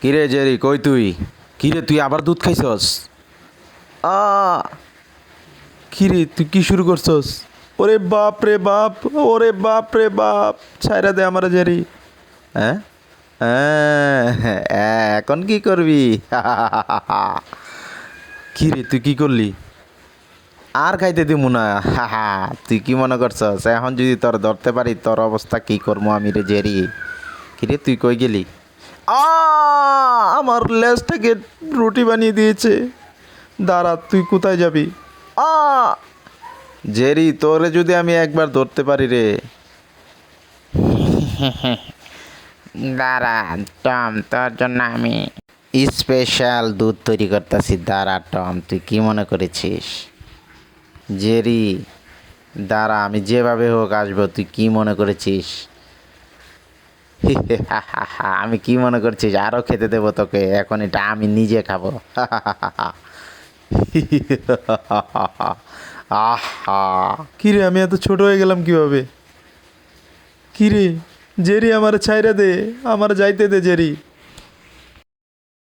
কিরে জেরি কই তুই? কিরে তুই আবার দুধ খাইছস? আ কিরে তুই কি শুরু করছস? ওরে বাপ রে বাপ, ওরে বাপ রে বাপ, ছাইরা দে আমার জেরি। হ্যাঁ হ্যাঁ হ্যাঁ, এখন কি করবি? কিরে তুই কি করলি? আর খাইতে দিমু না। তুই কি মনে করছস এখন যদি তোর ধরতে পারি তোর অবস্থা কি করবো আমি রে জেরি? কিরে তুই কই গেলি? আ আমার লেজ থেকে রুটি বানিয়ে দিয়েছে। দাঁড়া, তুই কোথায় যাবি? আ জেরি, তোরে যদি আমি একবার ধরতে পারি রে। দাঁড়া টম, তোর জন্য আমি স্পেশাল দুধ তৈরি করতেছি। দাঁড়া টম, তুই কি মনে করেছিস? জেরি দাঁড়া, আমি যেভাবে হোক আসবো, তুই কি মনে করেছিস? আমি কি মনে করছিস আরও খেতে দেবো তোকে? এখন এটা আমি নিজে খাবো। আহা, কিরে আমি এত ছোট হয়ে গেলাম কিভাবে? কিরে জেরি, আমার ছাইরা দে, আমার যাইতে দে জেরি।